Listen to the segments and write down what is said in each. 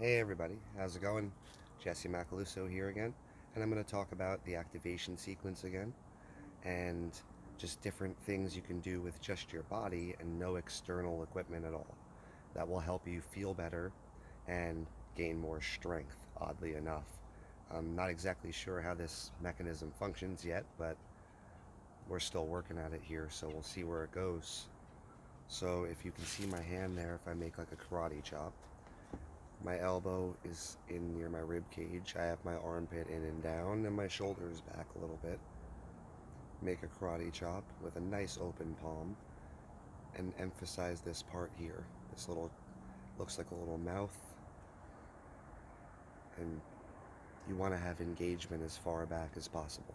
Hey everybody, how's it going? Jesse Macaluso here again, and I'm going to talk about the activation sequence again, and just different things you can do with just your body and no external equipment at all. That will help you feel better and gain more strength, oddly enough. I'm not exactly sure how this mechanism functions yet, but we're still working at it here, so we'll see where it goes. So if you can see my hand there, if I make like a karate chop, my elbow is in near my rib cage. I have my armpit in and down and my shoulders back a little bit. Make a karate chop with a nice open palm and emphasize this part here. This little, looks like a little mouth, and you want to have engagement as far back as possible.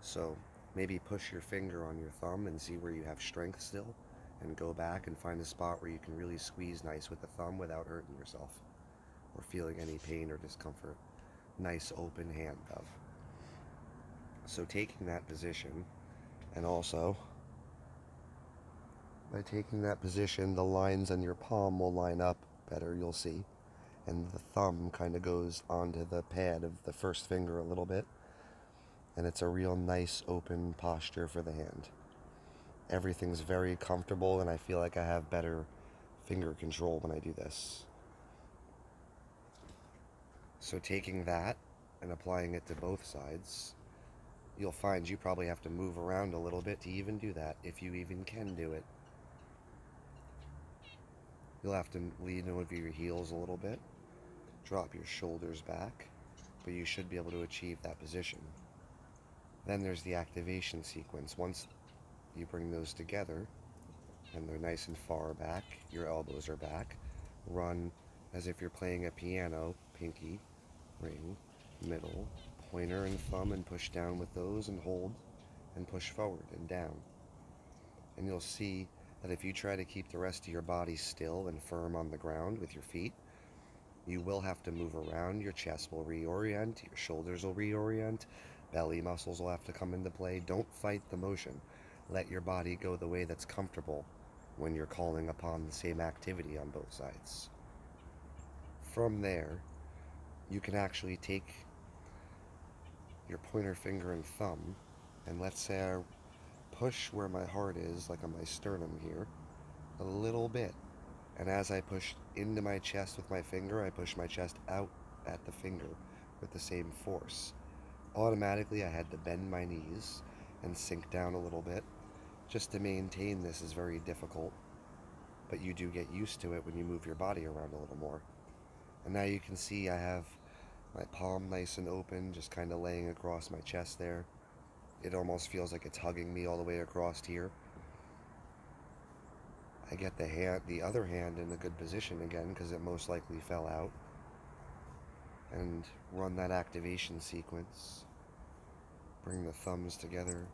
So maybe push your finger on your thumb and see where you have strength still, and go back and find a spot where you can really squeeze nice with the thumb without hurting yourself or feeling any pain or discomfort. Nice open hand though. So taking that position, and also by taking that position, the lines on your palm will line up better, you'll see. And the thumb kind of goes onto the pad of the first finger a little bit. And it's a real nice open posture for the hand. Everything's very comfortable, and I feel like I have better finger control when I do this. So taking that and applying it to both sides, you'll find you probably have to move around a little bit to even do that, if you even can do it. You'll have to lean over your heels a little bit, drop your shoulders back, but you should be able to achieve that position. Then there's the activation sequence. Once you bring those together, and they're nice and far back, your elbows are back, run as if you're playing a piano, pinky, ring, middle, pointer and thumb, and push down with those and hold and push forward and down. And you'll see that if you try to keep the rest of your body still and firm on the ground with your feet, you will have to move around. Your chest will reorient, your shoulders will reorient, belly muscles will have to come into play. Don't fight the motion. Let your body go the way that's comfortable when you're calling upon the same activity on both sides. From there, you can actually take your pointer finger and thumb, and let's say I push where my heart is, like on my sternum here, a little bit. And as I push into my chest with my finger, I push my chest out at the finger with the same force. Automatically, I had to bend my knees and sink down a little bit. Just to maintain this is very difficult, but you do get used to it when you move your body around a little more. And now you can see I have my palm nice and open, just kind of laying across my chest there. It almost feels like it's hugging me all the way across here. I get the other hand in a good position again because it most likely fell out, and run that activation sequence. Bring the thumbs together,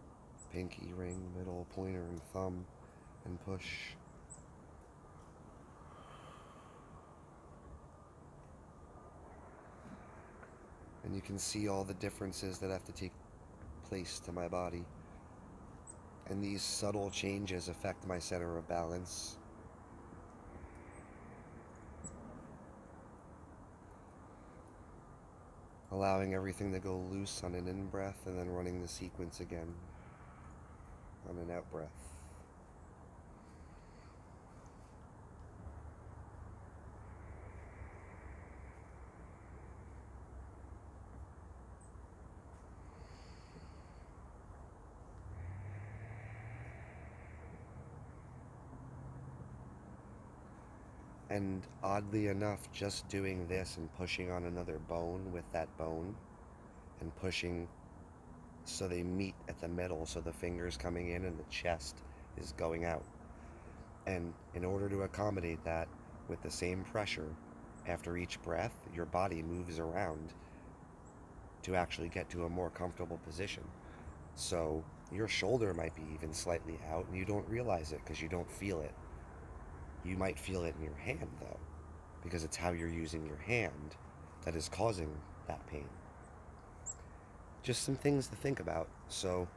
pinky, ring, middle, pointer, and thumb, and push. And you can see all the differences that have to take place to my body. And these subtle changes affect my center of balance. Allowing everything to go loose on an in-breath, and then running the sequence again on an out-breath. And oddly enough, just doing this and pushing on another bone with that bone, and pushing so they meet at the middle, so the fingers coming in and the chest is going out. And in order to accommodate that with the same pressure, after each breath, your body moves around to actually get to a more comfortable position. So your shoulder might be even slightly out and you don't realize it because you don't feel it. You might feel it in your hand though, because it's how you're using your hand that is causing that pain. Just some things to think about. So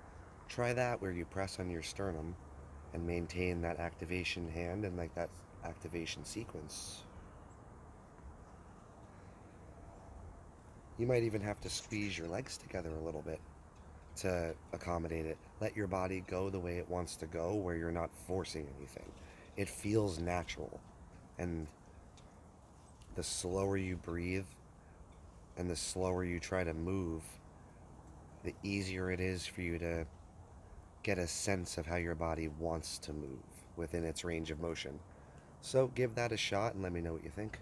try that where you press on your sternum and maintain that activation hand and like that activation sequence. You might even have to squeeze your legs together a little bit to accommodate it. Let your body go the way it wants to go, where you're not forcing anything. It feels natural. And the slower you breathe and the slower you try to move, the easier it is for you to get a sense of how your body wants to move within its range of motion. So give that a shot and let me know what you think.